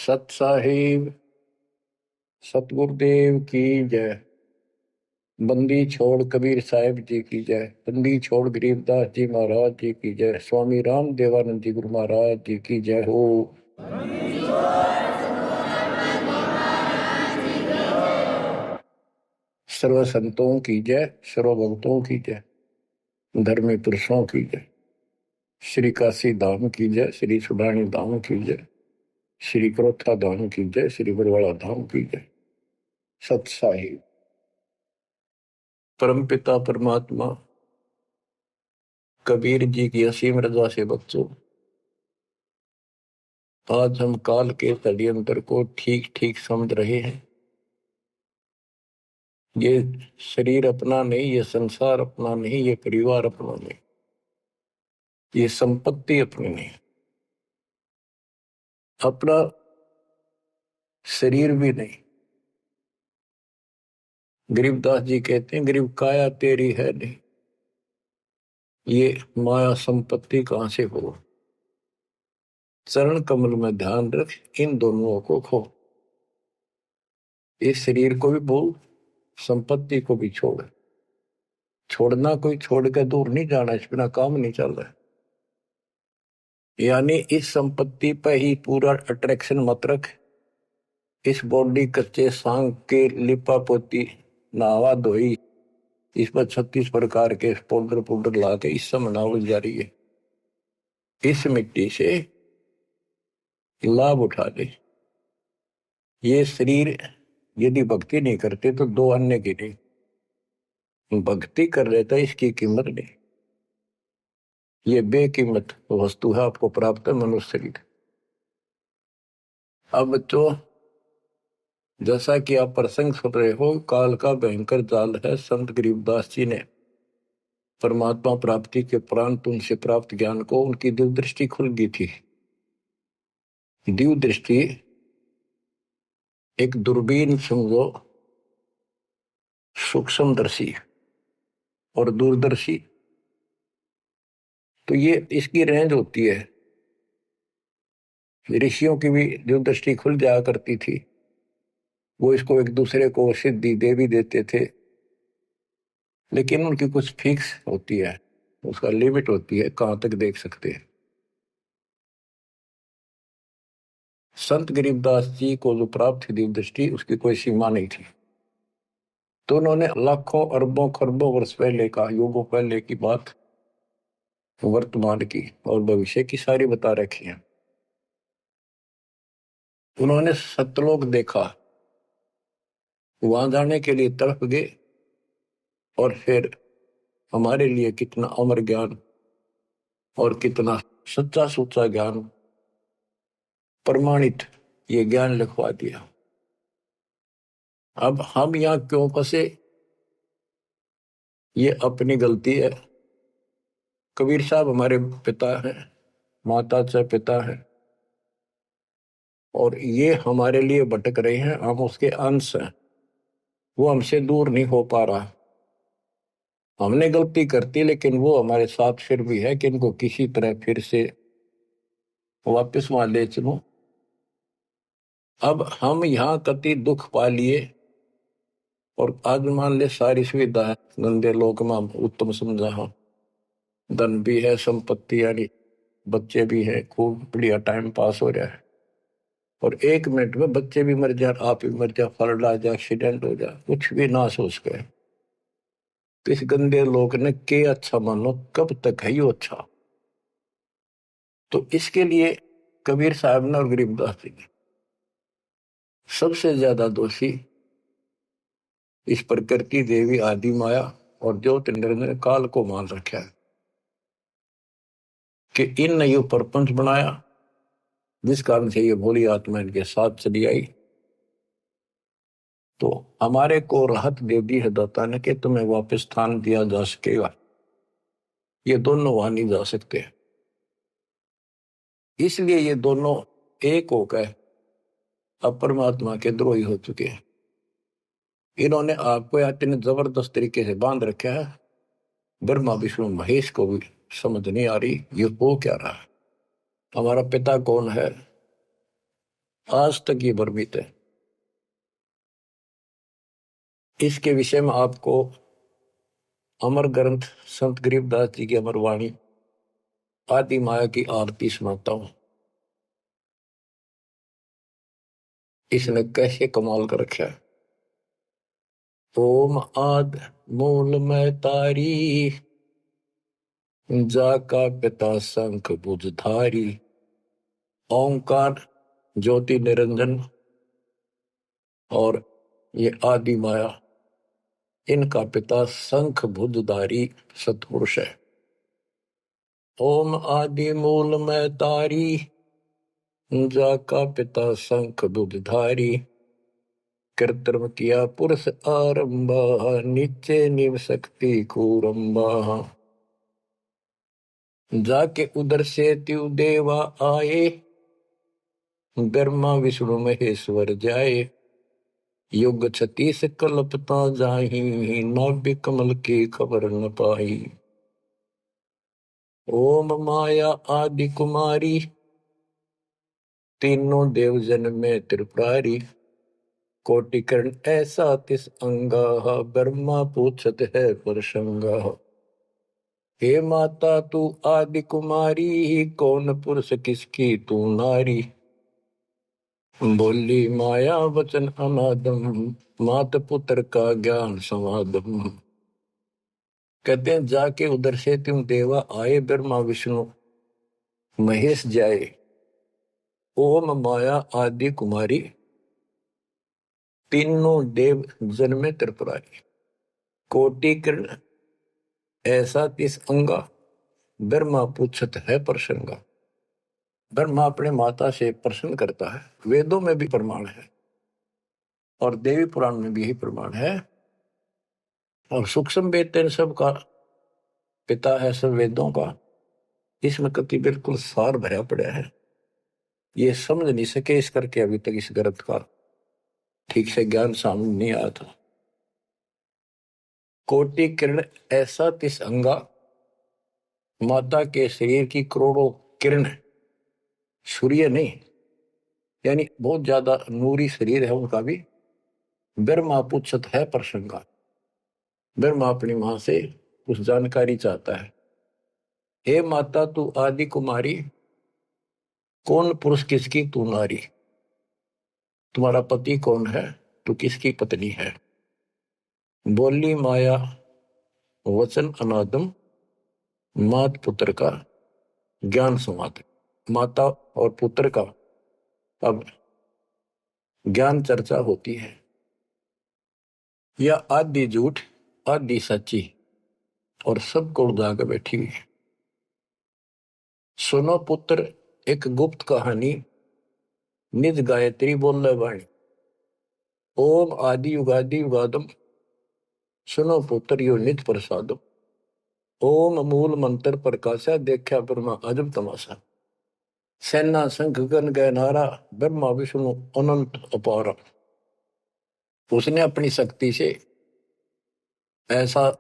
सत साहिब सतगुरुदेव की जय। बंदी छोड़ कबीर साहिब जी की जय। बंदी छोड़ गरीबदास जी महाराज जी की जय। स्वामी राम देवानंद जी गुरु महाराज जी की जय हो। सर्व संतों की जय, सर्व भक्तों की जय, धर्मी पुरुषों की जय। श्री काशी धाम की जय, श्री सुडानी धाम की जय, श्री क्रोथा धाम की जय, श्री बरवाड़ा धाम की जय। सत साहिब परमपिता परमात्मा कबीर जी की असीम रजा से बच्चों, आज हम काल के षड्यंत्र को ठीक ठीक समझ रहे हैं। ये शरीर अपना नहीं, ये संसार अपना नहीं, ये परिवार अपना नहीं, ये संपत्ति अपनी नहीं, अपना शरीर भी नहीं। गरीबदास जी कहते हैं गरीब काया तेरी है नहीं, ये माया संपत्ति कहां से हो। चरण कमल में ध्यान रख, इन दोनों को खो। इस शरीर को भी भूल, संपत्ति को भी छोड़। छोड़ना कोई छोड़ के दूर नहीं जाना, इस बिना काम नहीं चल रहा है। यानी इस संपत्ति पर ही पूरा अट्रैक्शन मत रख। इस बॉडी कच्चे सांग के लिपा पोती नहावा धोई, इस पर 36 प्रकार के पाउडर पाउडर ला के इस समय नावल जा रही है। इस मिट्टी से लाभ उठा ले। ये शरीर यदि भक्ति नहीं करते तो दो अन्य की नहीं, भक्ति कर लेता इसकी कीमत नहीं। ये बेकीमत वस्तु है, आपको प्राप्त है मनुष्य शरीर। अब बच्चों, जैसा कि आप प्रसंग सुन रहे हो, काल का भयंकर जाल है। संत गरीबदास जी ने परमात्मा प्राप्ति के उपरांत उनसे प्राप्त ज्ञान को उनकी दिव्य दृष्टि खुल गई थी। दिव्य दृष्टि एक दूरबीन समझो, सूक्ष्मदर्शी और दूरदर्शी, तो ये इसकी रेंज होती है। ऋषियों की भी दिव्य दृष्टि खुल जाया करती थी, वो इसको एक दूसरे को सिद्धि दे भी देते थे, लेकिन उनकी कुछ फिक्स होती है, उसका लिमिट होती है कहां तक देख सकते हैं। संत गरीबदास जी को जो प्राप्त थी दिव्य दृष्टि, उसकी कोई सीमा नहीं थी। तो उन्होंने लाखों अरबों खरबों वर्ष पहले का, युगों पहले की बात वर्तमान की और भविष्य की सारी बता रखी है। उन्होंने सतलोक देखा, वहां जाने के लिए तड़प गए, और फिर हमारे लिए कितना अमर ज्ञान और कितना सच्चा सुच्चा ज्ञान प्रमाणित ये ज्ञान लिखवा दिया। अब हम यहां क्यों फंसे, ये अपनी गलती है। कबीर साहब हमारे पिता हैं, माता से पिता हैं, और ये हमारे लिए भटक रहे हैं, हम उसके अंश हैं। वो हमसे दूर नहीं हो पा रहा। हमने गलती करती, लेकिन वो हमारे साथ फिर भी है कि इनको किसी तरह फिर से वापस वहां ले चलो। अब हम यहाँ कति दुख पा लिए, और आज मान ले सारी सुविधा है, गंदे लोक में उत्तम समझा, हम धन भी है, संपत्ति यानी बच्चे भी है, खूब बढ़िया टाइम पास हो रहा है, और एक मिनट में बच्चे भी मर जाए, आप भी मर जाए, फ्लड आ जाए, एक्सीडेंट हो जाए, कुछ भी ना सोच गए। तो इस गंदे लोग ने के अच्छा मानो, कब तक है यो अच्छा। तो इसके लिए कबीर साहब ने और गरीबदास जी ने सबसे ज्यादा दोषी इस प्रकृति देवी आदि माया और ज्योतिर्मय ने काल को मान रखा है कि इन ने यो प्रपंच बनाया, जिस कारण से ये भोली आत्मा इनके साथ चली आई। तो हमारे को राहत दे दी है दाता ने कि तुम्हें वापस स्थान दिया जा सकेगा। ये दोनों वहां नहीं जा सकते, इसलिए ये दोनों एक होकर अब परमात्मा के द्रोही हो चुके हैं। इन्होंने आपको इतने जबरदस्त तरीके से बांध रखा है, ब्रह्मा विष्णु महेश को भी समझ नहीं आ रही ये हो क्या रहा है। हमारा पिता कौन है, आज तक ये भ्रमित है। इसके विषय में आपको अमर ग्रंथ संत गरीबदास जी की अमर वाणी आदि माया की आरती सुनाता हूं। इसने कैसे कमाल कर रखा है। ओम आद मूल में तारी, जाका पिता शंख भुजधारी। ओंकार ज्योति निरंजन और ये आदि माया, इनका पिता शंख भुजधारी सत्पुरुष है। ओम आदि मूल में तारी, जाका पिता शंख भुजधारी। कृत्रिम किया पुरुष आरंभा, नीचे निव शक्ति कूरंबा। जाके उधर से त्यु देवा आए, ब्रह्मा विष्णु महेश्वर जाए। युग 36 कल्पता जाही, नाभि कमल की खबर न पाई। ओम माया आदि कुमारी, तीनों देव जन में त्रिपुरारी। कोटिकर्ण ऐसा तिस अंगा, ब्रह्मा पूछत है परसंगा। हे माता तू आदि कुमारी, कौन पुरुष किसकी तू नारी। बोली माया वचन अनादम, मात पुत्र का ज्ञान समादम। कहते हैं जाके उधर से तुम देवा आए, ब्रह्मा विष्णु महेश जाए। ओम माया आदि कुमारी, तीनों देव जन्मे त्रिपुरारी। कोटि किरण ऐसा तिस अंगा, ब्रह्मा पूछत है प्रसंगा। ब्रह्मा अपने माता से प्रश्न करता है। वेदों में भी प्रमाण है और देवी पुराण में भी यही प्रमाण है। और सूक्ष्म वेद इन सब का पिता है, सब वेदों का। इसमें कति बिल्कुल सार भरा पड़ा है। ये समझ नहीं सके इस करके अभी तक इस ग्रंथ का ठीक से ज्ञान सामने नहीं आया था। कोटि किरण ऐसा तिस अंगा, माता के शरीर की करोड़ों किरण, सूर्य नहीं, यानी बहुत ज्यादा नूरी शरीर है उनका भी। ब्रह्मा पूछत है प्रसंगा। ब्रह्मा अपनी मां से कुछ जानकारी चाहता है। हे माता तू आदि कुमारी, कौन पुरुष किसकी तू नारी। तुम्हारा पति कौन है, तू किसकी पत्नी है। बोली माया वचन अनादम, मात पुत्र का ज्ञान संवाद। माता और पुत्र का अब ज्ञान चर्चा होती है। यह आदि झूठ आदि सच्ची और सबको उड़ा कर बैठी हुई है। सुनो पुत्र एक गुप्त कहानी, निज गायत्री बोल वाणी। ओम आदि युगादि युगादम, सुनो पुत्र यो निज प्रसादम। ओम मूल मंत्र प्रकाशा, देखा ब्रह्मा अजब तमाशा। सेना संख गण गए नारा, ब्रह्मा विष्णु अनंत अपारा। उसने अपनी शक्ति से ऐसा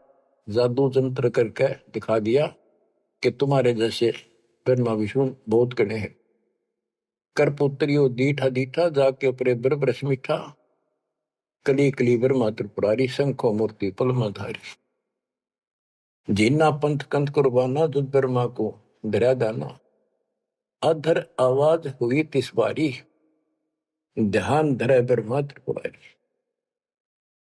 जादू जंत्र करके दिखा दिया कि तुम्हारे जैसे ब्रह्मा विष्णु बहुत कड़े हैं। कर पुत्रियो दीठा दीठा, जाके अपने ब्रह्म मीठा। कली कली ब्रह्मा त्रिपुरारी, शंखो मूर्ति पलमाधारी। जीना पंथ कंथ कुर्बाना, जुद ब्रह्मा को डरा दाना। अधर आवाज हुई तिस बारी, ध्यान धरे ब्रह्मा त्रिपुरारी।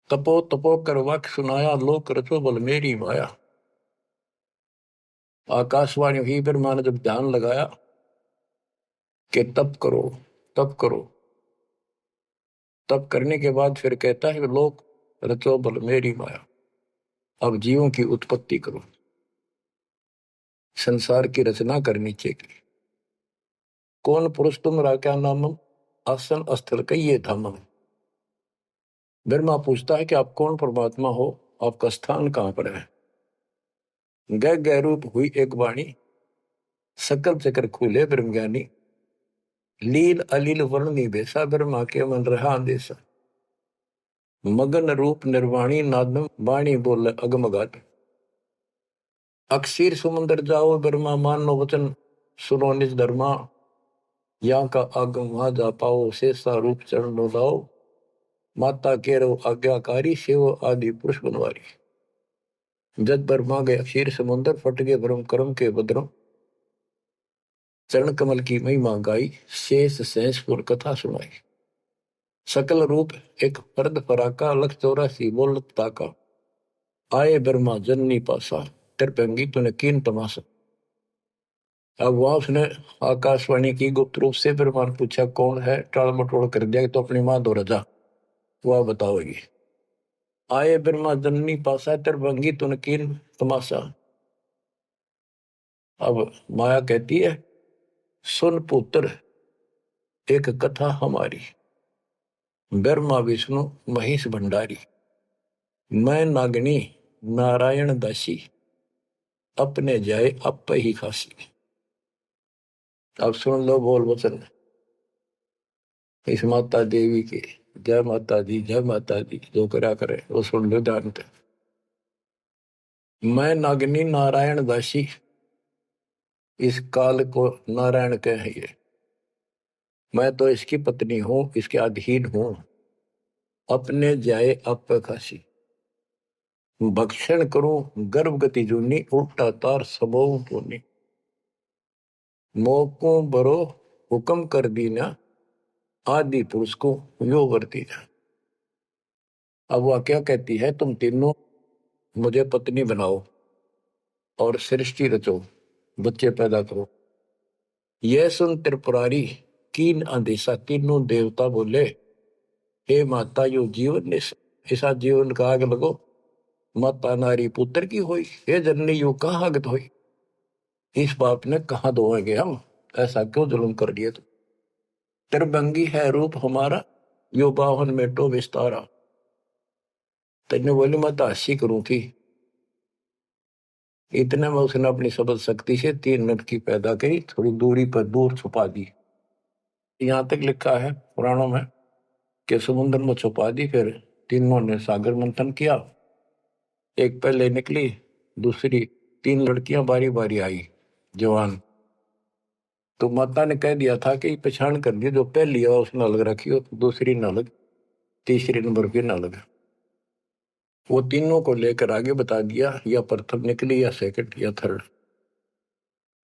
तपो तपो कर वाक्य सुनाया, लोक रचो बल मेरी माया। आकाशवाणी हुई, ब्रह्मा ने जब ध्यान लगाया कि तप करो तप करो। तप करने के बाद फिर कहता है लोक रचो बल मेरी माया। अब जीवों की उत्पत्ति करो, संसार की रचना करनी चाहिए। कौन पुरुष तुमरा क्या नामम, आसन स्थल कहिए धामम। ब्रह्मा पूछता है कि आप कौन परमात्मा हो, आपका स्थान कहां पर है। गह गह रूप हुई एक वाणी, सकल चक्र खुले ब्रह्म ज्ञानी। लील अलील वर्णनी बेसा, ब्रह्मा के मन रहा अंदेशा। मगन रूप निर्वाणी नादम, वाणी बोल अगमगात। अक्षीर समुद्र जाओ ब्रह्मा, मानो वचन सुनो निज धर्मा। यहाँ का आगम वहां जा पाओ, शेषा रूप चरण लाओ, माता केरो आज्ञाकारी, शिव आदि पुरुष बनवारी। जद ब्रह्मा गया क्षीर समुद्र, फट गए भ्रम कर्म के बद्रम, चरण कमल की महिमा गाई, शेष सहसपुर कथा सुनाई। सकल रूप एक फर्द फराका, लख 84 बोलत ताका, आए ब्रह्मा जननी पासा, त्रिभंगी तूने कीन तमाशा। अब वहां उसने आकाशवाणी की गुप्त रूप से, ब्रह्मा ने पूछा कौन है, टाल मटोल कर दिया तो अपनी मां दो रजा, वह बताओगी। आए ब्रह्मा जननी पासा, त्रिभंगी तूने कीन तमाशा। अब माया कहती है सुन पुत्र एक कथा हमारी, ब्रह्मा विष्णु महेश भंडारी, मैं नागनी नारायण दासी, अपने जाए अप ही खासी। अब सुन लो बोल वचन इस माता देवी के। जय माता दी, जय माता दी, जो करा करे वो सुन लो ध्यान से। मैं नागनी नारायण दासी, इस काल को नारायण कहिए, मैं तो इसकी पत्नी हूं, इसके अधीन हूं, अपने जाए अप खासी, भक्षण करूं गर्भगति जूनी, उल्टा तार सबो पूनी, मोको बरो हुक्म कर दीना, आदि पुरुष को यो वर्ती ना। अब वह क्या कहती है, तुम तीनों मुझे पत्नी बनाओ और सृष्टि रचो, बच्चे पैदा करो। यह सुन त्रिपुरारी कीन आदेशा, तीनों देवता बोले हे माता यो जीवन ऐसा जीवन का आग लगो, माता नारी पुत्र की होई, हे जननी यो कहाँ आगत होई, इस बाप ने कहा दोगे हम, ऐसा क्यों जुल्म कर दिए तुम। त्रिभंगी है रूप हमारा, यो बावन में तो विस्तारा। तेने बोली मैं तो हंसी करूं थी, इतने में उसने अपनी सबल शक्ति से 3 लड़की पैदा करी, थोड़ी दूरी पर दूर छुपा दी। यहां तक लिखा है पुराणों में कि समुद्र में छुपा दी, फिर तीनों ने सागर मंथन किया, एक पहले निकली, दूसरी 3 लड़कियां बारी बारी आई जवान, तो माता ने कह दिया था कि पहचान कर दिया, जो पहली है उसने अलग रखी हो, दूसरी न अलग, तीसरी नंबर की न अलग। वो तीनों को लेकर आगे बता दिया, या प्रथम निकली या सेकंड या थर्ड।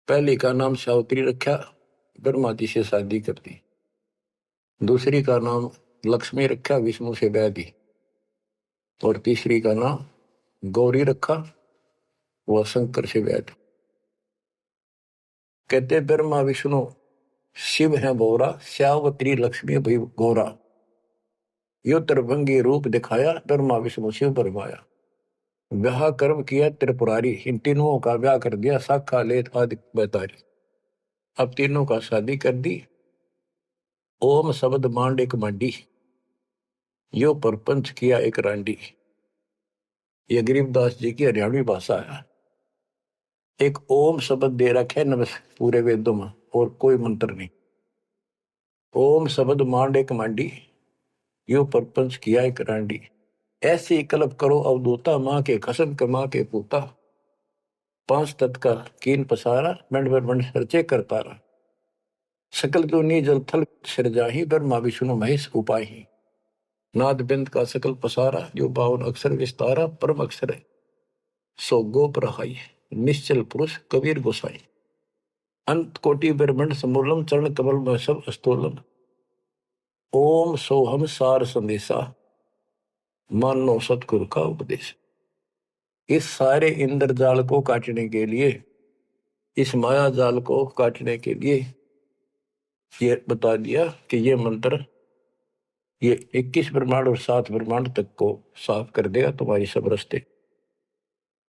पहली का नाम सावित्री रखा, ब्रह्मा जी से शादी कर दी। दूसरी का नाम लक्ष्मी रखा, विष्णु से ब्याह दी। और तीसरी का नाम गौरी रखा, वह शंकर से ब्याह दी। कहते ब्रह्मा विष्णु शिव है बोरा, श्यावत्री लक्ष्मी भई गौरा, यो त्रिभंगी रूप दिखाया, ब्रह्मा विष्णु शिव बरमाया। ब्याह कर्म किया त्रिपुरारी, इन तीनों का ब्याह कर दिया, साखा लेत आदि बैतारी। अब तीनों का शादी कर दी। ओम शब्द मांड एक मांडी, यो परपंच किया एक रांडी। ये गरीबदास जी की हरियाणवी भाषा है। एक ओम शब्द दे रखे नमस् पूरे वेदों में, और कोई मंत्र नहीं। ओम शब्द मांड एक मांडी, यो परपंच किया एक रांडी। ऐसी कल्प करो अवधूता, माँ के खसम कमा के पूता, 5 तत् का कीन पसारा, मंड पर मंड सरचे कर तारा। सकल दुनी जल थल सिरजाही, ब्रह्मा विष्णु महेश उपाही। नाद बिंद का सकल पसारा, जो 52 अक्षर विस्तारा, परम अक्षर है सो गोप रहाई, निश्चल पुरुष कबीर गोसाई। अंत कोटि ब्रह्मंड समूलम, चरण कमल में सब अस्तोलम। ओम सोहम सार संदेशा, मानो सतगुरु का उपदेश। इस सारे इंद्रजाल को काटने के लिए, इस माया जाल को काटने के लिए ये बता दिया कि ये मंत्र ये 21 ब्रह्मांड और 7 ब्रह्मांड तक को साफ कर देगा तुम्हारी सब रास्ते,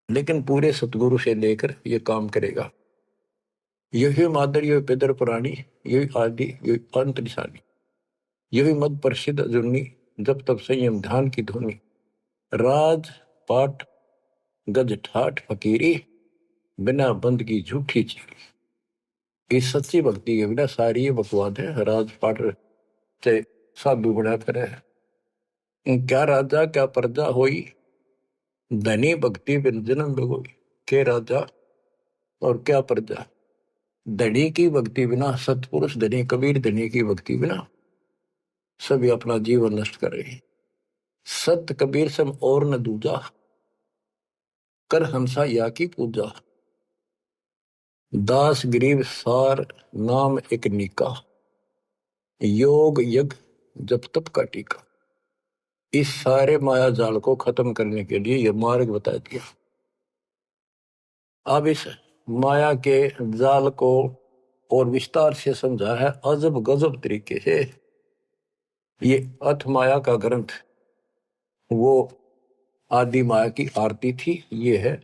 लेकिन पूरे सतगुरु से लेकर ये काम करेगा। यही मादर, यही पितर पुराणी, यही आदि, यही अंत निशानी, यही मद प्रसिद्ध जुन्नी, जब तब संयम ध्यान की धुनी। राज पाठ गज ठाठ फकीरी, बिना बंद की झूठी चीरी। इस सच्ची भक्ति के बिना सारी ये बकवाद है। राज पाठ से साधु बना करे, क्या राजा क्या प्रजा होई, धनी भक्ति बिन जन्म बिगोई। के राजा और क्या प्रजा, धनी की भक्ति बिना, सतपुरुष धनी कबीर धनी की भक्ति बिना सभी अपना जीवन नष्ट कर रहे हैं। सत कबीर सम और न दूजा, कर हंसा या की पूजा। दास गरीब सार नाम एक निका, योग यज्ञ जप तप का टीका। इस सारे माया जाल को खत्म करने के लिए यह मार्ग बता दिया। अब इस माया के जाल को और विस्तार से समझा है अजब गजब तरीके से। ये अथ माया का ग्रंथ वो आदि माया की आरती थी, ये है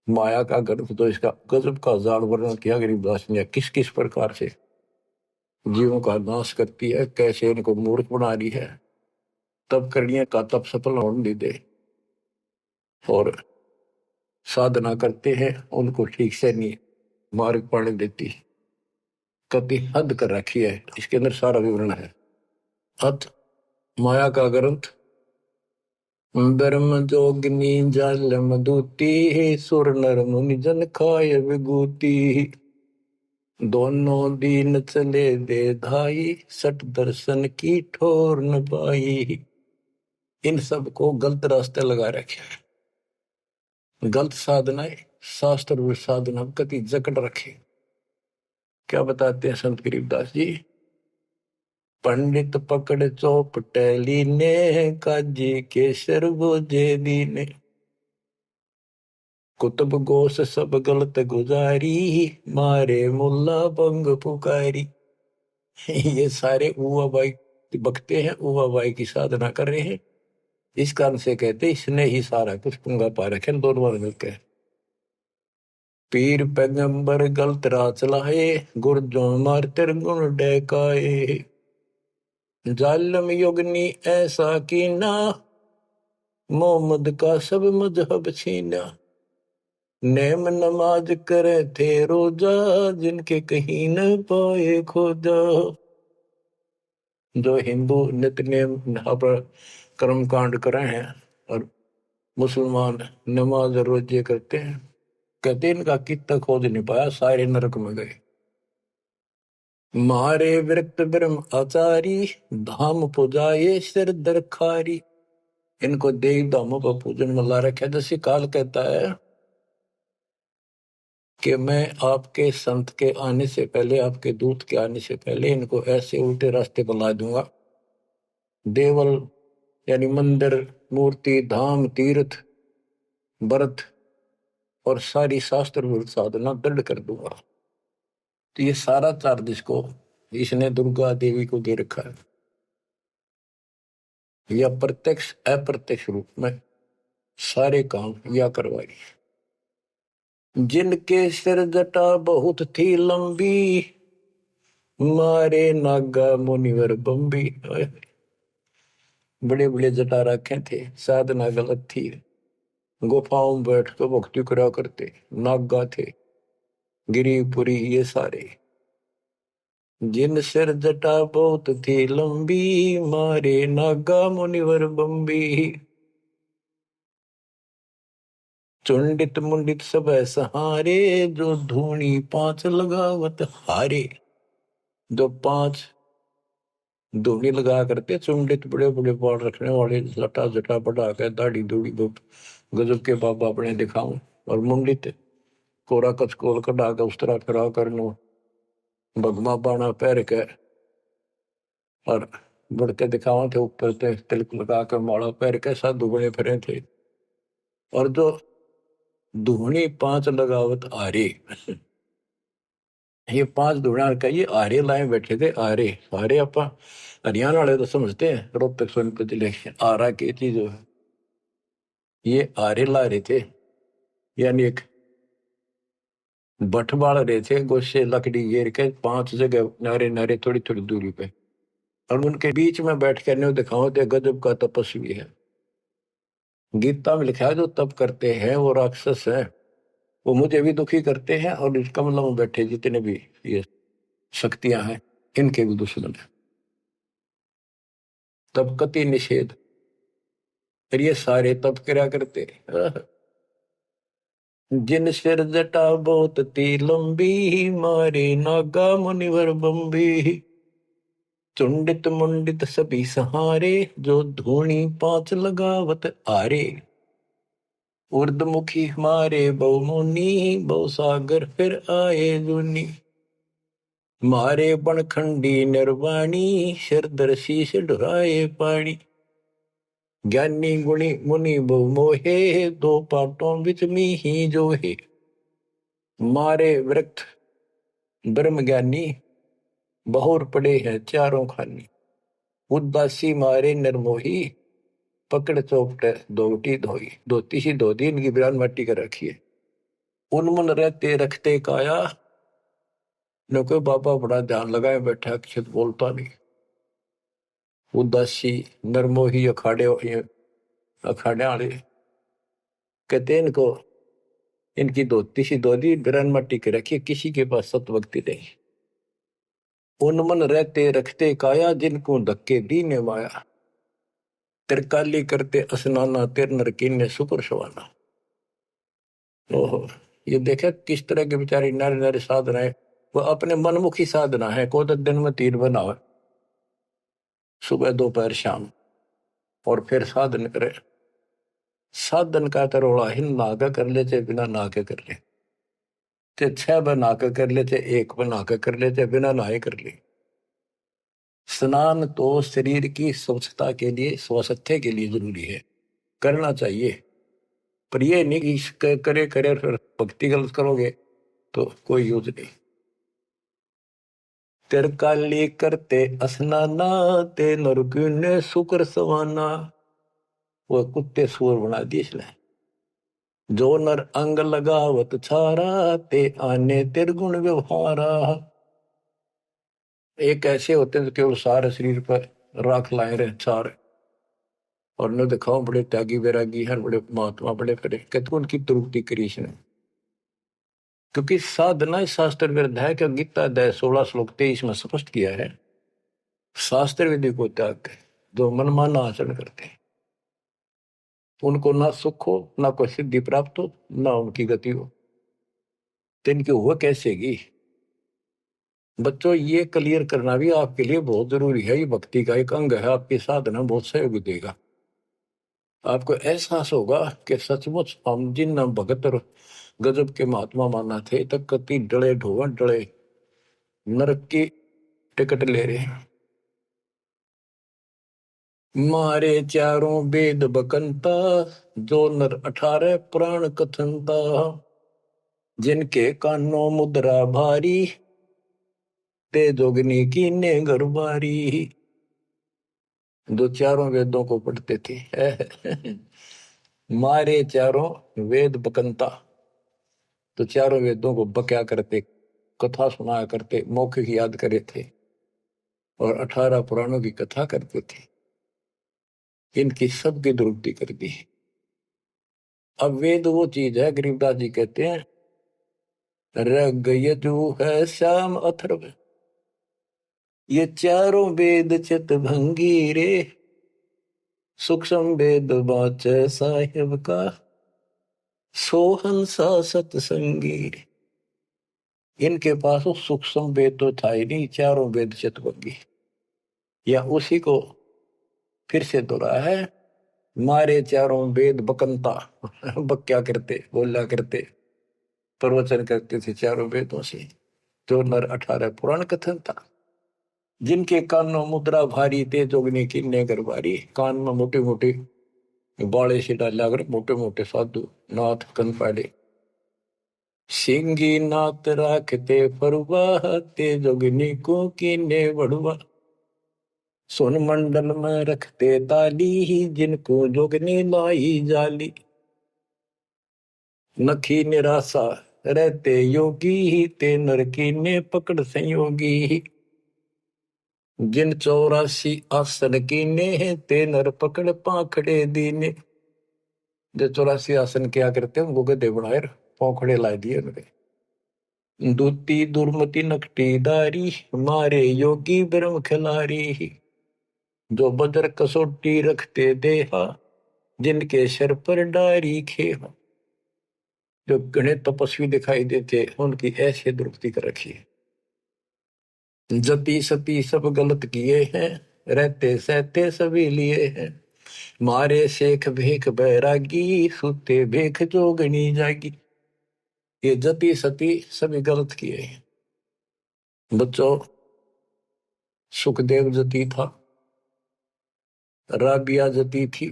माया का ग्रंथ। तो इसका गजब का जाल वर्णन किया गरीबदास ने, किस किस प्रकार से जीवों का नाश करती है, कैसे इनको मूर्ख बना रही है, तब करनिया का तब सफल होने दे, और साधना करते हैं उनको ठीक से नहीं मार्ग पाने देती, कति हद कर रखी है। इसके अंदर सारा विवरण है। अथ माया का ग्रंथ ब्रह्म जोगिनी जल मधुती, सुर नर मुनि जन खाय विभूति। दोनों दीन चले दे धाई, सट दर्शन की ठोर न पाई। इन सब को गलत रास्ते लगा रखे हैं, गलत साधनाएं, शास्त्र साधना कति जकड़ रखे। क्या बताते हैं संत गरीबदास जी? पंडित पकड़ चौपटेली ने, काजी के सरबोजे दीने। कुतुब गोस सब गलत गुजारी, मारे मुल्ला बंग पुकारी। ये सारे उवा बाई बकते हैं, उवा बाई की साधना कर रहे हैं। इस कारण से कहते इसने ही सारा कुछ पुंगा पा रखे दोनों मिलकर। पीर पैगंबर गलत राह चलाए, गुरजों मार तेर गुण डैकाए। जालम युगनी ऐसा कीना, मोहम्मद का सब मजहब छीना। नेम नमाज करे थे रोजा, जिनके कहीं न पाए खोजा। जो हिंदू नित्य नेम कर्म कांड करे हैं और मुसलमान नमाज रोजे करते हैं, कहते इनका कितना खोज नहीं पाया, सारे नरक में गए। मारे विरक्त ब्रह्म आचारी, धाम पुजाए सिर दरखारी। इनको देव धामों पर पूजन में ला रखा। जैसे काल कहता है कि मैं आपके संत के आने से पहले, आपके दूत के आने से पहले इनको ऐसे उल्टे रास्ते पर ला दूंगा। देवल यानी मंदिर, मूर्ति, धाम, तीर्थ, व्रत और सारी शास्त्र विरुद्ध साधना दृढ़ कर दूंगा। तो ये सारा चार्ज इसको इसने दुर्गा देवी को दे रखा है, या प्रत्यक्ष अप्रत्यक्ष रूप में सारे काम या करवाई। जिनके सिर जटा बहुत थी लंबी, मारे नागा मुनिवर बम्बी। बड़े बड़े जटा रखे थे, साधना गलत थी, गुफाओं में बैठ कर भक्ति करा करते, नागा थे, गिरिपुरी ये सारे। जिन सिर जटा बहुत थी लंबी, मारे नागा मुनिवर बम्बी। चुंडित मुंडित सब सहारे, जो धूनी पांच लगावत हारे। जो पांच धूनी लगा करते, चुंडित बड़े बड़े बाल रखने वाले, जटा जटा बढ़ा के दाढ़ी दूढ़ी गजब के बाबा अपने दिखाऊं, और मुंडित कोरा कचकोल कटा के उस तरह खड़ा कर लो, भगमा बाणा पैर के और बढ़ के दिखावा थे, ऊपर से तिलक लगा कर माला पैर के साधु बने फिरे थे। और जो धूनी पांच लगावत आरे, ये पांच धूणा का ये आरे लाए बैठे थे। आरे आरे अपा हरियाणा वाले तो समझते हैं, रोहतक सोनीपत जिले आरा की चीज है। ये आरे ला रहे थे, यानी एक बठ बाल रहे थे, गोशे लकड़ी घेर के पांच जगह नारे नारे थोड़ी थोड़ी दूरी पे, और उनके बीच में बैठ कर दिखाओ थे गजब का तपस्वी है। गीता में लिखा है जो तप करते हैं वो राक्षस है, वो मुझे भी दुखी करते हैं, और इस कमलों में बैठे जितने भी ये शक्तियां हैं इनके भी दुश्मन है। तब कति निषेध, और ये सारे तप करा करते। जिन सिर जटा बहुत ती लंबी, मारे नागा मुनिवर बंबी। चुंडित मुंडित सभी सहारे, जो धूणी पांच लगावत आरे। उर्दमुखी हमारे बहुमुनि, बहु सागर फिर आए जुनी। मारे बनखंडी निर्वाणी, सिरदर शीश ढुराए पानी। ज्ञानी गुणी मुनि बहु मोहे, दो पाटों बिच ही जो है। मारे वृक्ष ब्रह्म ज्ञानी, बहुर पड़े हैं चारों खानी। उदासी मारे निर्मोही, पकड़ चौपटे दोटी धोई। धोती सी धो दी, इनकी बिरान मट्टी कर रखी है। उनमुन रहते रखते काया, न कोई बाबा बड़ा ध्यान लगाए बैठा, कुछ बोलता नहीं। उदासी नरमोही अखाड़े अखाड़े वाले कहते हैं इनको, इनकी धोती सी धोती बिरान मट्टी के रखी, किसी के पास सतभक्ति नहीं। उनमन रहते रखते काया, जिनको धक्के दीने माया। तिरकाली करते स्नाना, तिर नर कीने सुपर सवाना। ओहो, ये देखे किस तरह के बेचारी नारी नारी साधना है। वो अपने मनमुखी साधना है। को तो दिन में 3 बनावे, सुबह दोपहर शाम, और फिर साधन करे। साधन का तरोड़ा हिन नागा कर ले, चाहे बिना नाके कर ले, चाहे 6 बना के कर ले, चाहे 1 बना के कर ले, चाहे बिना नहाए कर ले। स्नान तो शरीर की स्वच्छता के लिए, स्वास्थ्य के लिए जरूरी है, करना चाहिए। पर ये नहीं कि करे करे फिर भक्ति गलत करोगे तो कोई यूज नहीं। तिरकाली करते स्नाना, ते नरकुने शुक्र सवाना। वो कुत्ते सुअर बना दिए इसने। जो नर अंग लगावत छारा, ते आने तिरगुण व्यवहारा। एक ऐसे होते हैं जो केवल सारे शरीर पर राख लाए रहे छार, और न दिखाओ बड़े त्यागी वैरागी हैं, बड़े महात्मा बड़े करे, कहते उनकी तुरुक्ति करी इसने। क्योंकि साधना शास्त्र विरुद्ध है। कि गीता अध्याय 16 श्लोक 23 में स्पष्ट किया है, शास्त्र विधि को त्याग के जो मनमाना आचरण करते हैं, उनको ना सुख हो, ना कोई सिद्धि प्राप्त हो, ना उनकी गति हो। तो इनकी हुआ कैसेगी? बच्चों, ये क्लियर करना भी आपके लिए बहुत जरूरी है। ये भक्ति का एक अंग है, आपकी साधना बहुत सहयोग देगा। आपको एहसास होगा कि सचमुच हम जिन भगत और गजब के महात्मा माना थे, तक कति डले ढोवन डले नरक की टिकट ले रहे हैं। मारे चारों वेद बकंता, जो नर 18 पुराण कथनता। जिनके कानों मुद्रा भारी, ते जोगनी कीने गरबारी। जो चारों वेदों को पढ़ते थे। मारे चारों वेद बकंता, तो चारों वेदों को बक्या करते, कथा सुनाया करते, मौखिक याद करे थे, और 18 पुराणों की कथा करते थे। इनकी सबकी दुरुक्ति कर दी। अब वेद वो चीज है, गरीबदास जी कहते हैं, रग यजु है श्याम अथर्व, ये चारों वेद चित भंगी रे। सूक्ष्म वेद बाचे साहिब का, सोहंसा सतसंगी रे। इनके पास वो सूक्ष्म वेद तो था ही नहीं, चारों वेद चित भंगी। या उसी को फिर से दोहराया है, मारे चारों वेद बकंता। बक्या करते, बोला करते, प्रवचन करते थे चारों वेदों से, जो नर 18 पुराण कथन था। जिनके कानों मुद्रा भारी, ते जोगनी कीने गरबारी। कान में मोटे मोटे बाले से डाला कर मोटे मोटे साधु नाथ कन पाड़े। सिंगी नाथ राखते फरुआ, ते जोगनी को कीने बड़ुआ। सोन मंडल में रखते ताली, जिनको जोगनी लाई जाली। नखी निराशा रहते योगी, ते नरकी ने पकड़ संयोगी। जिन 84 आसन कीने, ते नर पकड़ पाखड़े दीने। जो 84 आसन क्या करते हैं, उनको गधे बनाए पौखड़े ला दिए उनके। दूती दुर्मति नकटी दारी, मारे योगी ब्रह्म खिलारी। जो बदर कसोटी रखते देहा, जिनके सर पर डारी खेहा। जो घने तपस्वी दिखाई देते उनकी ऐसी दुरुक्ति कर रखी है। जति सती सब गलत किए हैं, रहते सहते सभी लिए हैं, मारे शेख भेख बैरागी, सुते भेख जोगनी जागी। ये जति सती सभी गलत किए हैं। बच्चों, सुखदेव जति था, राबिया जति थी,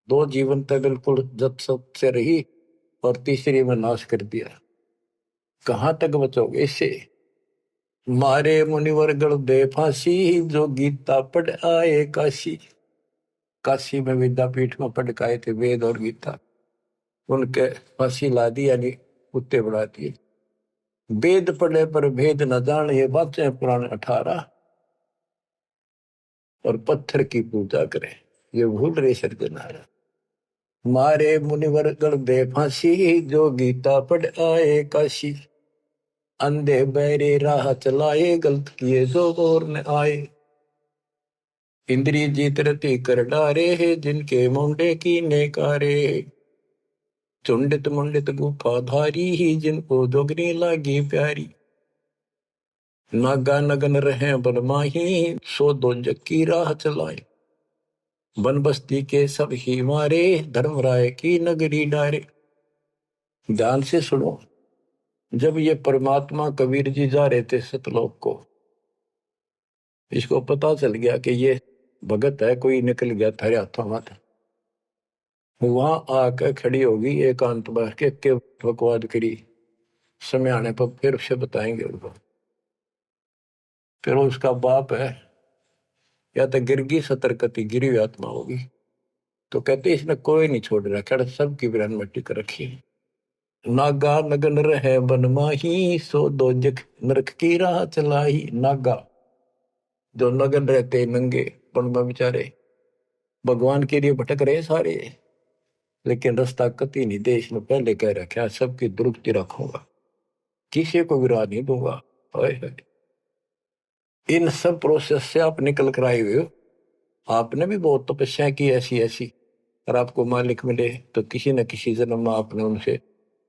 दो जीवन तक बिल्कुल जत सत से रही और तीसरी में नाश कर दिया। कहां तक बचोगे इससे? मारे मुनिवर गण दे फांसी, जो गीता पढ़ आए काशी। काशी में विद्यापीठ में पढ़ के आए थे वेद और गीता, उनके फांसी ला दी, यानी कुत्ते बढ़ा दिए। वेद पढ़े पर भेद न जान, ये बातें पुराण 18, और पत्थर की पूजा करें, ये भूल रहे सज्जनारा। मारे मुनिवर गण दे फांसी, जो गीता पढ़ आए काशी। अंधे बहरे राह चलाए, गलत किए जो और न आए। इंद्री जीत रति कर डारे, जिनके मुंडे की नेकारे। चुंडित मुंडित गुफा धारी, जिनको जोगनी लागी प्यारी। नागा नगन रहे बनमाही, सो दो जक्की राह चलाए। वन बस्ती के सब ही मारे, धर्मराय की नगरी डारे। ध्यान से सुनो, जब ये परमात्मा कबीर जी जा रहे थे सतलोक को, इसको पता चल गया कि ये भगत है, कोई निकल गया थारे हाथों हाथ। वहां आकर खड़ी होगी एकांत में के बकवाद करी, समय आने पर फिर उसे बताएंगे उनको। फिर उसका बाप है, या तो गिरगी सतर्कती गिरी हुई आत्मा होगी, तो कहते इसने कोई नहीं छोड़ रखा, सबकी बिरान मट्टी कर रखी है। नागा नगन रहे बनमाही, सो दो जग नरक की राह चलाई। नागा जो नगन रहते नंगे वन में बेचारे, भगवान के लिए भटक रहे सारे, लेकिन रास्ता कति नहीं दे। इसने पहले कह रखा, सबकी दुरुक्ति रखूंगा, किसी को विराह नहीं दूंगा। इन सब प्रोसेस से आप निकल कर आए हुए हो। आपने भी बहुत तपस्या की ऐसी ऐसी, और आपको मालिक मिले तो किसी न किसी जन्म में आपने उनसे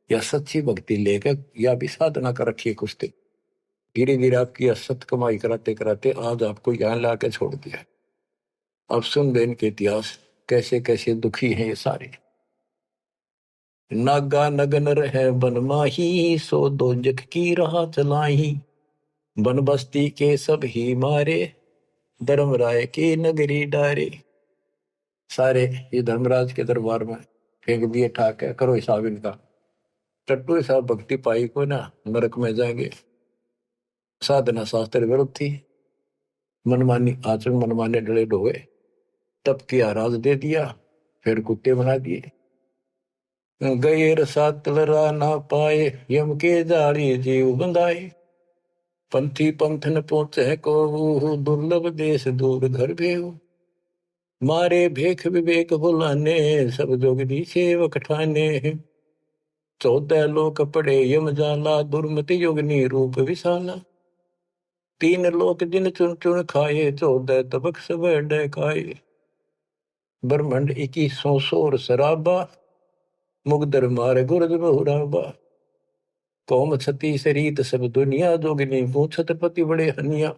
या सच्ची भक्ति लेकर या भी साधना कर रखी है कुछ दिन। धीरे धीरे आपकी असत कमाई कराते कराते आज आपको यहाँ ला के छोड़ दिया। अब सुन दे इनके इतिहास, कैसे कैसे दुखी हैं ये सारे। नागा नगन रहे बनमाही, सो दो जग की राह चलाई। बन बस्ती के सब ही मारे, धर्मराय की नगरी डारे। सारे ये धर्मराज के दरबार में फेंक दिए ठाके, करो हिसाब इनका। टट्टू हिसाब भक्ति पाई को ना, नरक में जाएंगे। साधना शास्त्र विरुद्ध थी, मनमानी आचरण, मनमाने डले ढोए, तब किया राज दे दिया, फिर कुत्ते बना दिए। गए रसा तलरा ना पाए, यम के जाड़ी जीव बंधाए। पंथी पंथ न पहुंचे को, दुर्लभ देश दूर घर भेऊ। मारे भेख विवेक बुलाने, सब जोगदी सेवक ठाने। 14 लोक पड़े यम जाला, दुर्मति योगनी रूप विशाला। 3 लोक जिन चुन चुन खाए, 14 तबक सब खाए। ब्रह्मंड 21 सोर शराबा, मुगदर मारे गुरद बहुराबा। कौम छती शरीत सब दुनिया, जोगिनी पूछत पति बड़े हनिया।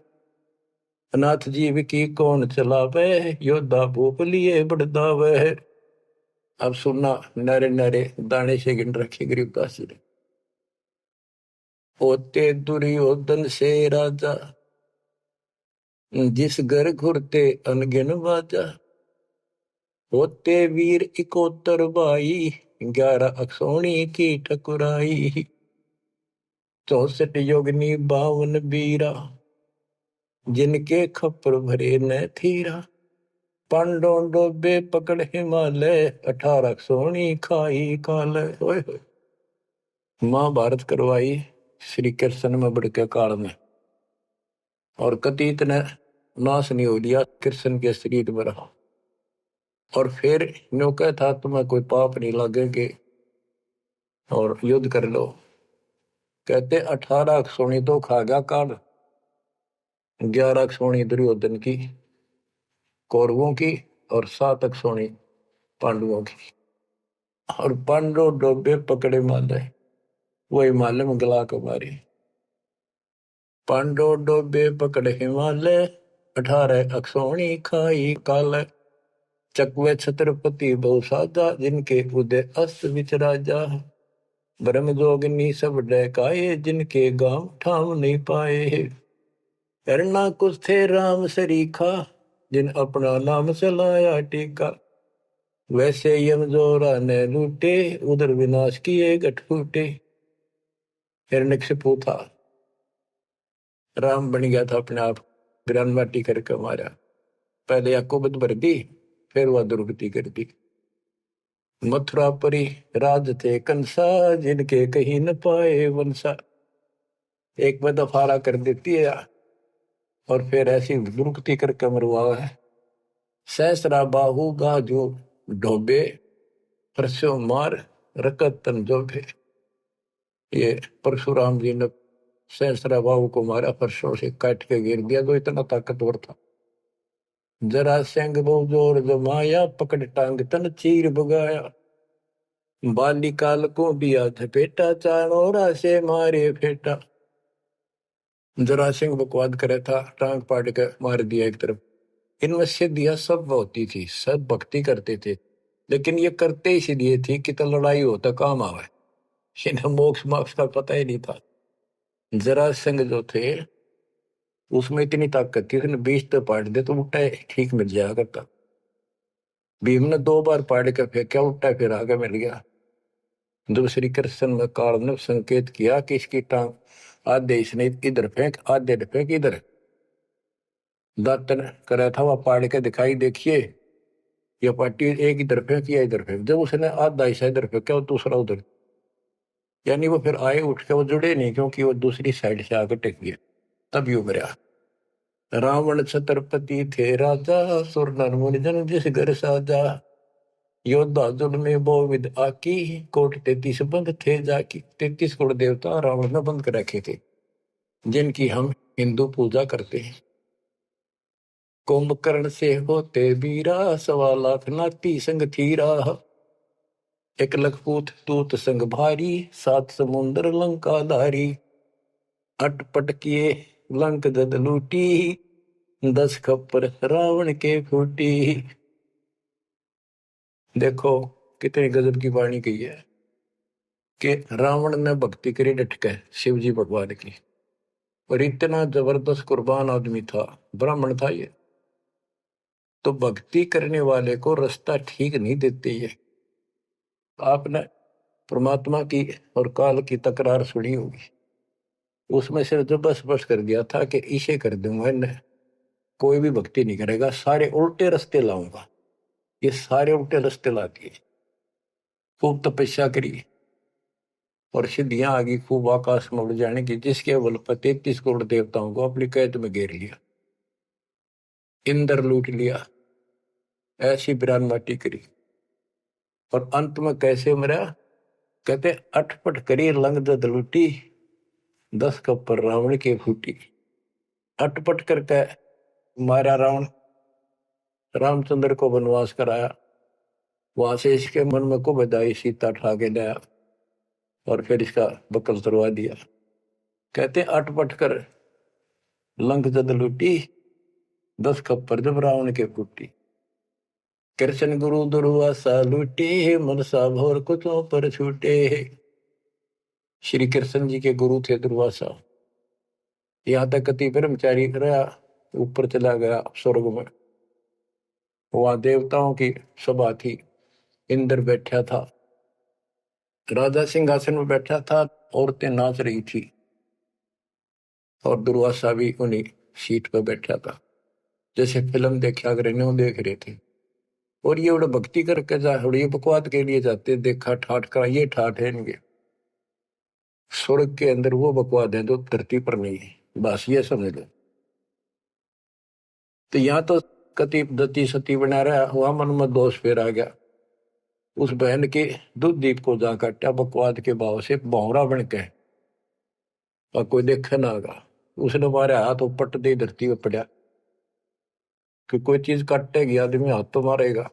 अनाथ जीव की कौन चलावे, योद्धा भूप लिए बड़दावे। अब सुनना, नारे नारे दाने से गिन रखे गरीबदास जी ने। होते दुर्योधन से राजा, जिस घर घुरते अनगिन बाजा। होते वीर 71 भाई, 11 अक्षौणी की ठकुराई। 64 योगनी 52 बीरा, जिनके खप्पर भरे न थीरा। पांडों डोबे पकड़ हिमालय, 18 सोनी खाई काल। महाभारत करवाई श्री कृष्ण में बड़के काल में, और कति इतने नाश नहीं हो लिया, कृष्ण के शरीर में रहा। और फिर न्यो कहता तुम्हें कोई पाप नहीं लगेंगे और युद्ध कर लो। कहते 18 सोनी तो खा गया काल, 11 सोनी दुर्योधन की कौरवों की, और 7 सोनी पांडवों की। और पांडो डोबे पकड़े माले, वही माले में गला को मारी। पांडो डोबे पकड़े हिमालय, 18 अक्षोणी खाई काल। चकवे छत्रपति बहु साजा, जिनके उदय अस्त विच राजा। ब्रह्म जोगिनी सब डहकाए, जिनके गांव ठाम नहीं पाए। करना कुछ थे राम सरीखा, जिन अपना नाम चलाया टीका। वैसे यम जोरा ने लूटे, उधर विनाश किए गठ फूटे। हिरण्यकशिपु था, राम बन गया था अपने आप, ग्रान माटी करके मारा। पहले याकूबत भर दी, फिर वह दुर्गति कर दी। मथुरापुरी राज थे कंसा, जिनके कहीं न पाए वंशा। एक में दफारा कर देती है और फिर ऐसी दुर्गति करके मरवा है। सहस्रा बाहु गाजो ढोबे, परसों मार रकत तन जोबे। ये परशुराम जी ने सहस्रा बाहु को मारा, परसों से काट के गिर दिया, तो इतना ताकतवर था। जरा सिंह बहु जोर जमाया, पकड़ टांग तन चीर भगाया। बालिकाल को दिया झपेटा, चाणोरा से मारे फेटा। जरा सिंह बकवाद करे था, टांग पाड़ के मार दिया एक तरफ। इनमें सिद्धियां सब होती थी, सब भक्ति करते थे, लेकिन ये करते इसलिए थी कि तो लड़ाई हो तो काम आवे। इन्हें मोक्ष मोक्ष का पता ही नहीं था। जरा सिंह जो थे उसमें इतनी ताकत थी, उसने 20 तो पाड़ दे तो उल्टा ठीक मिल जाया करता। भीम ने 2 बार पाड़ के फेंका, उल्टा फिर आगे मिल गया। जब श्री कृष्ण में काल ने संकेत किया कि इसकी टांग आधे इसने इधर फेंक, आधे फेंक इधर, दातन करा था वह पाड़ के दिखाई, देखिए ये पार्टी एक इधर फेंक या इधर फेंक। जब उसने आधा हिस्सा इधर फेंका और दूसरा उधर, यानी वो फिर आए उठ के, वो जुड़े नहीं, क्योंकि वो दूसरी साइड से आकर टेक गया, तभी उभरा। रावण छत्रपति थे राजा, सुर नर मुनि जन जिस घर साजा। योद्धा जुड़ में बहुविध आकी, कोट 33 बंद थे जाकी। 33 कोट देवता रावण ने बंद कर रखे थे, जिनकी हम हिंदू पूजा करते हैं। कुंभकर्ण से होते बीरा, 1.25 लाख नाती संग थीरा। 1 लाख पूत तूत संग भारी, 7 समुंदर लंका धारी। अटपट किए लंक जद लूटी, 10 खप्पर रावण के फूटी। देखो कितनी गजब की वाणी कही है कि रावण ने भक्ति करी डट के शिव जी भगवान की, और इतना जबरदस्त कुर्बान आदमी था, ब्राह्मण था ये। तो भक्ति करने वाले को रास्ता ठीक नहीं देते ये। आपने परमात्मा की और काल की तकरार सुनी होगी, उसमें से जो बस बस कर दिया था कि इसे कर दूंगा, इन्हें कोई भी भक्ति नहीं करेगा, सारे उल्टे रास्ते लाऊंगा। ये सारे उल्टे रास्ते ला दिए। खूब तपस्या करी और सिद्धियां आ गई, खूब आकाश में उड़ जाने की, जिसके बल पर 33 करोड़ देवताओं को अपनी कैद में घेर लिया, इंद्र लूट लिया, ऐसी बिरान माटी करी। और अंत में कैसे मरा? कहते अटपट करी लंग दद लूटी, 10 कप्पर रावण के फूटी। अटपट करके मारा रावण, रामचंद्र को वनवास कराया, वहां से इसके मन में को बधाई, सीता ठा के लाया और फिर इसका बकल तुरवा दिया। कहते अटपट कर लंक जद लूटी, 10 खप्पर जब रावण के फूटी। कृष्ण गुरु दुर्वासा लूटे, मनसा भोर कुचों पर छूटे। श्री कृष्ण जी के गुरु थे दुर्वासा। यहाँ तक कति ब्रह्मचारी रहा, ऊपर चला गया स्वर्ग में, वहां देवताओं की सभा थी, इंद्र बैठा था, राजा सिंहासन में बैठा था, औरतें नाच रही थी और दुर्वासा भी उन्हीं सीट पर बैठा था, जैसे फिल्म देखा करे न्यू देख रहे थे। और ये उड़े भक्ति करके जा, ये बकवाद के लिए जाते, देखा ठाठ का, ये ठाठ है इनके। स्वर्ग के अंदर वो बकवाद है जो धरती पर नहीं है, बस ये समझ लो। तो यहाँ तो कति दती सती बना रहा, वहां मन में दोष फिर आ गया। उस बहन के दूध दीप को जा काटा बकवाद के भाव से, भौरा बन के, और कोई देखे ना आगा। उसने मारे हाथ पट दे धरती पर पड़ा, कि कोई चीज काटेगी आदमी हाथ तो मारेगा।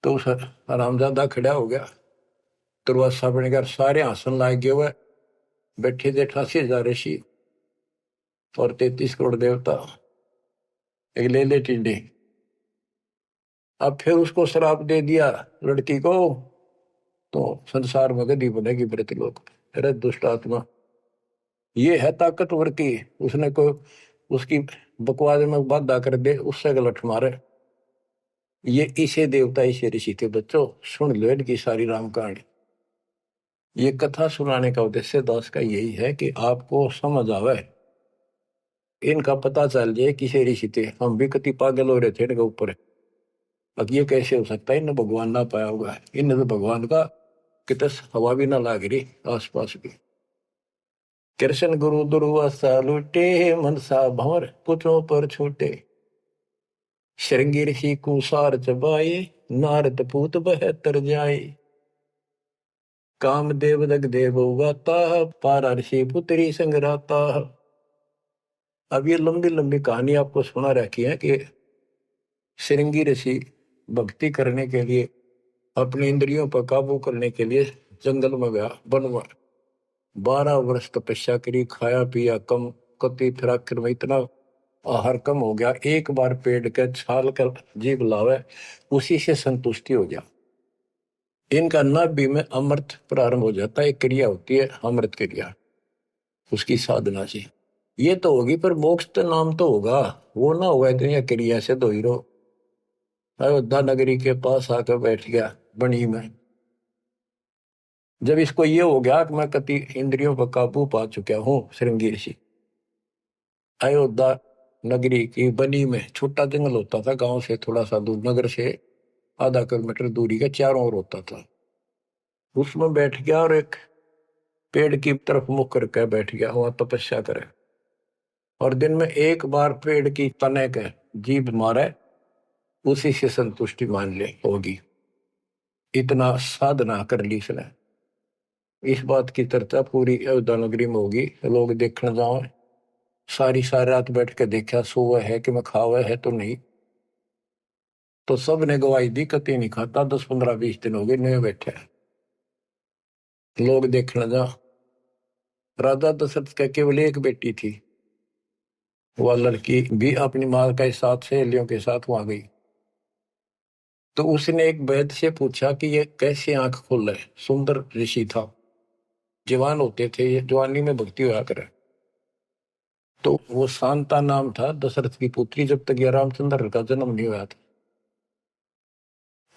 तो उस हरामजादा खड़ा हो गया, दुर्वासा बन गया, सारे आसन लाग गए हुए, बैठे थे 88,000 ऋषि और 33 करोड़ देवता, एक ले ले टिंडे। अब फिर उसको श्राप दे दिया लड़की को, तो संसार में गदी बनेगी मृतलोक। अरे दुष्ट आत्मा, ये है ताकतवर की, उसने को उसकी बकवास में बाधा कर दे, उससे गलत मारे। ये इसे देवता इसे ऋषि थे बच्चों, सुन लो इनकी सारी राम कहानी। ये कथा सुनाने का उद्देश्य दास का यही है कि आपको समझ आवे, इनका पता चल जाए किसे ऋषि थे। हम भी कति पागल हो रहे थे इनके ऊपर, अब ये कैसे हो सकता है, इन्हें भगवान ना पाया होगा, इन्हें तो भगवान का कितने हवा भी ना लाग रही आसपास भी। कृष्ण गुरु दुर्वासा लूटे, मनसा भंवर पुत्रों पर छूटे, श्रृंगी ऋषि कुसार चबाए, नारद पूत बहत्तर जाए, कामदेव दग देव गाता, पारा ऋषि पुत्री संगराता। अब ये लंबी लंबी कहानी आपको सुना रखी है कि श्रृंगी ऋषि भक्ति करने के लिए, अपनी इंद्रियों पर काबू करने के लिए जंगल में गया, वन में 12 वर्ष तपस्या करी, खाया पिया कम, कति फिर आखिर में इतना आहार कम हो गया, एक बार पेड़ के छाल कर जीभ लावे, उसी से संतुष्टि हो गया। इनका नाभि में अमृत प्रारंभ हो जाता है, एक क्रिया होती है अमृत क्रिया, उसकी साधना से ये तो होगी, पर मोक्ष तो नाम तो होगा, वो ना होगा तो यह क्रिया से दो ही रहो। अयोध्या नगरी के पास आकर बैठ गया बनी में। जब इसको ये हो गया कि मैं कति इंद्रियों पर काबू पा चुका हूं, श्रृंगी ऋषि अयोध्या नगरी की बनी में, छोटा जंगल होता था गांव से थोड़ा सा दूर, नगर से आधा किलोमीटर दूरी का, चारों ओर होता था, उसमें बैठ गया और एक पेड़ की तरफ मुख करके बैठ गया, वहां तपस्या करे, और दिन में एक बार पेड़ की तने के जीभ मारे, उसी से संतुष्टि मान ले होगी। इतना साधना कर ली इसने। इस बात की चर्चा पूरी अयोध्या नगरी में होगी, लोग देखने जाओ, सारी रात बैठ के देखा, सोवा है कि मैं खावा है तो नहीं, तो सब ने गवाही दी कति नहीं खाता, 10 15 20 दिन हो गए नए बैठे, लोग देखने जा। राजा दशरथ का केवल एक बेटी थी, वह लड़की भी अपनी माँ के साथ सहेलियों के साथ वहां गई, तो उसने एक वैद्य से पूछा कि ये कैसे आंख खोल रहे, सुंदर ऋषि था, जवान होते थे, ये जवानी में भक्ति हुआ करे। तो वो शांता नाम था दशरथ की पुत्री, जब तक ये रामचंद्र का जन्म नहीं हुआ था।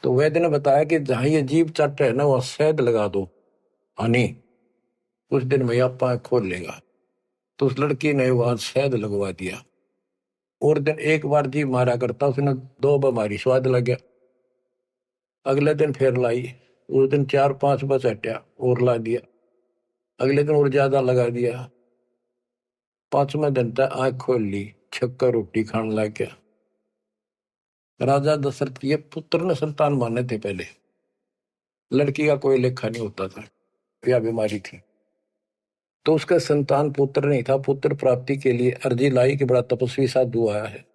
तो वैद्य ने बताया कि जहां ये जीभ चट है ना, वह शहद लगा दो हनी, कुछ दिन में आप आंख खोल लेगा। तो उस लड़की ने वहां शहद लगवा दिया, और दिन एक बार जीभ मारा करता, उसने 2 बीमारी स्वाद लग गया। अगले दिन फिर लाई, उस दिन 4 5 बस हटा और ला दिया, अगले दिन और ज्यादा लगा दिया, 5वें दिन तक आंख खोल ली, छक्कर रोटी खाने लग गया। राजा दशरथ के पुत्र ने संतान माने थे पहले, लड़की का कोई लेखा नहीं होता था, यह बीमारी थी, तो उसका संतान पुत्र नहीं था। पुत्र प्राप्ति के लिए अर्जी लाई कि बड़ा तपस्वी साधु आया है।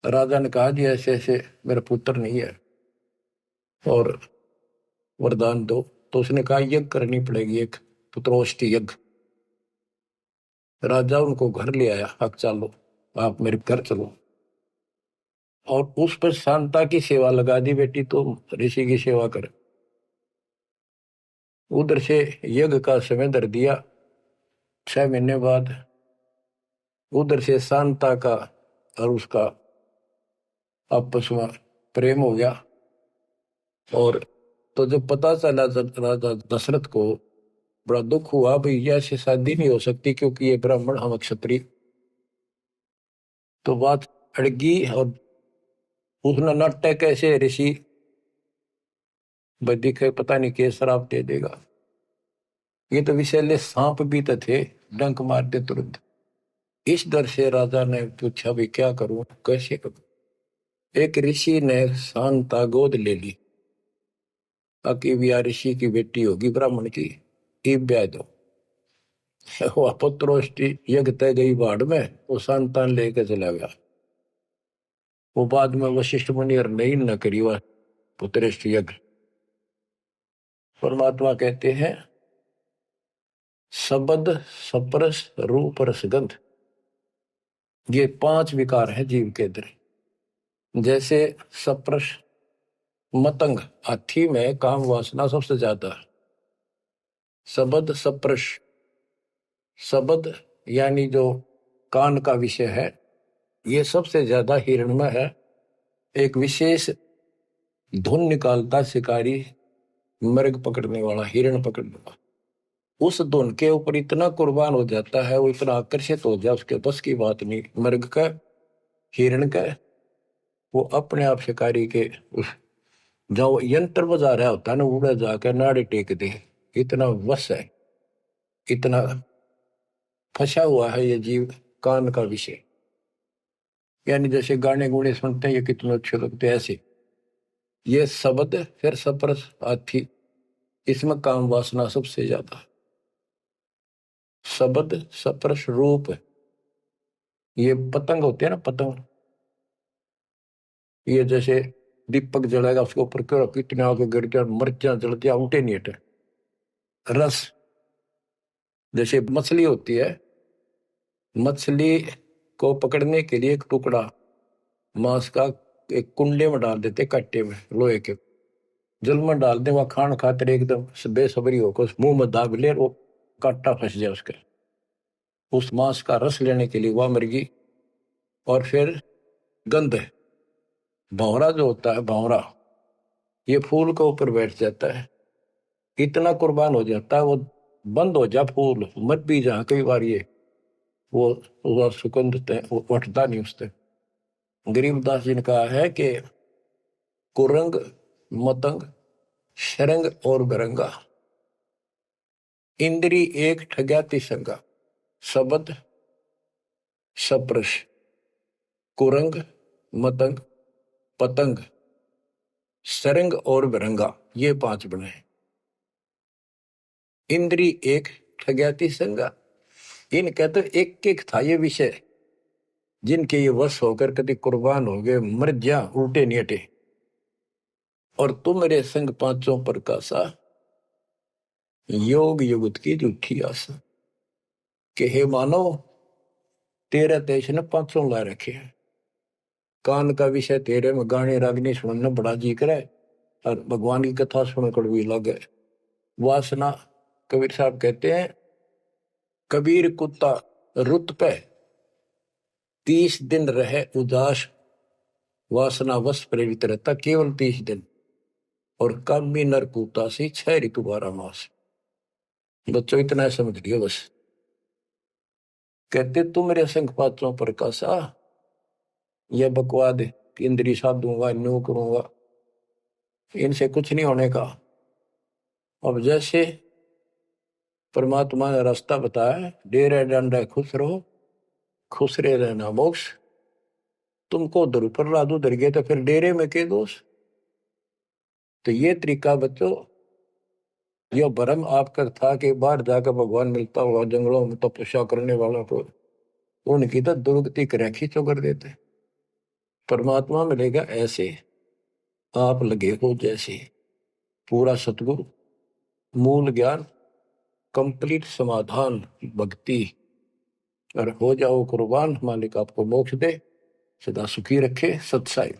राजा ने कहा जी ऐसे ऐसे मेरा पुत्र नहीं है और वरदान दो। तो उसने कहा यज्ञ करनी पड़ेगी, एक पुत्रोष्टि यज्ञ। राजा उनको घर ले आया, अब चलो आप मेरे घर चलो, और उस पर शांता की सेवा लगा दी, बेटी तो ऋषि की सेवा कर। उधर से यज्ञ का समय धर दिया, 6 महीने बाद उधर से शांता का और उसका आपस में प्रेम हो गया। और तो जब पता चला राजा दशरथ को बड़ा दुख हुआ, भाई ऐसे शादी नहीं हो सकती क्योंकि ये ब्राह्मण हम क्षत्रिय। तो बात अड़गी और उसने नाटक कैसे ऋषि वैदिक पता नहीं के शराब दे देगा, ये तो विषैले सांप भी तो थे, डंक मार दे तुरंत। इस डर से राजा ने पूछा भी क्या करूं, कैसे करूं। एक ऋषि ने शांता गोद ले ली, ताकि ब्याह ऋषि की बेटी होगी ब्राह्मण की, ब्याह दो। वह पुत्रोष्टि यज्ञ तय गई बाढ़ में, वो संतान लेके चला गया। वो बाद में वशिष्ठ मुनि और नहीं न करी वह पुत्रेष्ठ यज्ञ। परमात्मा कहते हैं शब्द सप्रस रूप रसगंध, ये 5 विकार हैं जीव के अंदर। जैसे सप्रस मतंग, हाथी में काम वासना सबसे ज्यादा है। शब्द सप्रस, शब्द यानी जो कान का विषय है, ये सबसे ज्यादा हिरण में है। एक विशेष धुन निकालता शिकारी, मृग पकड़ने वाला, हिरण पकड़ने वाला, उस धुन के ऊपर इतना कुर्बान हो जाता है, वो इतना आकर्षित हो जाए, उसके बस की बात नहीं। मृग का, हिरण का, वो अपने आप शिकारी के उस जो यंत्र बजा रहा होता है ना, उड़ा जाकर नाड़े टेक दे, इतना वश है, इतना फंसा हुआ है ये जीव कान का विषय। यानी जैसे गाने गुणे सुनते हैं ये कितने अच्छे लगते हैं, ऐसे ये शब्द फिर सप्रस हाथी, इसमें काम वासना सबसे ज्यादा। शब्द सप्रस रूप, ये पतंग होते हैं ना, पतंग, ये जैसे दीपक जलाएगा उसके ऊपर क्यों कितने आगे गिर जाए, मर्चा जलती उठे नहीं हटे। रस, जैसे मछली होती है, मछली को पकड़ने के लिए एक टुकड़ा मांस का एक कुंडे में डाल देते, कट्टे में लोहे के, जल में डाल दे, वह खान खातिर एकदम बेसब्री होकर उस मुंह में दाब ले, वो कांटा फंस जाए उसके, उस मांस का रस लेने के लिए वह मर्गी। और फिर गंध, भंवरा जो होता है, भंवरा, ये फूल के ऊपर बैठ जाता है, इतना कुर्बान हो जाता है, वो बंद हो जा फूल मत भी जा, कई बार ये वो सुगंध वो उठता नहीं उससे। गरीबदास जी ने कहा है कि कुरंग मतंग शरंग और बरंगा, इंद्री एक ठग्याति संगा। शब्द सप्रश, कुरंग मतंग पतंग सरंग और बरंगा, ये 5 बने। इंद्री एक ठग्याति संगा, इनका तो एक एक था ये विषय, जिनके ये वश होकर कभी कुर्बान हो गए, मर जा, उल्टे नहीं हटे। और तुम मेरे संग पांचों प्रकाशा, योग युगत की झूठी आशा। कि हे मानव, तेरे देश ने 500 ला रखे हैं, कान का विषय तेरे में गाने रागनी सुनना बड़ा जी करे, और भगवान की कथा सुन कड़वी लगे। वासना, कबीर साहब कहते हैं, कबीर कुत्ता रुत पे 30 दिन रहे उदास, वासना वश प्रेरित रहता केवल 30 दिन, और कामी नर कुत्ता से 6 ऋतु 12 मास। बच्चों इतना समझ लियो बस। कहते तुम मेरे संग पात्रों प्रकाशा, यह बकवाद इंद्री साधूंगा, न्यू करूंगा, इनसे कुछ नहीं होने का। अब जैसे परमात्मा ने रास्ता बताया, डेरे डंडा खुश रहो, खुश रहे रहना मोक्ष। तुमको उधर ऊपर ला दो, उधर गए तो फिर डेरे में के दोष। तो ये तरीका बच्चों, यह भ्रम आपका था कि बाहर जाकर भगवान मिलता होगा, जंगलों में तपस्या करने वालों को उनकी तो दुर्गति कर खींचो कर देते। परमात्मा मिलेगा ऐसे, आप लगे हो जैसे, पूरा सतगुरु, मूल ज्ञान, कंप्लीट समाधान, भक्ति, और हो जाओ कुर्बान, मालिक आपको मोक्ष दे, सदा सुखी रखे। सत्साई।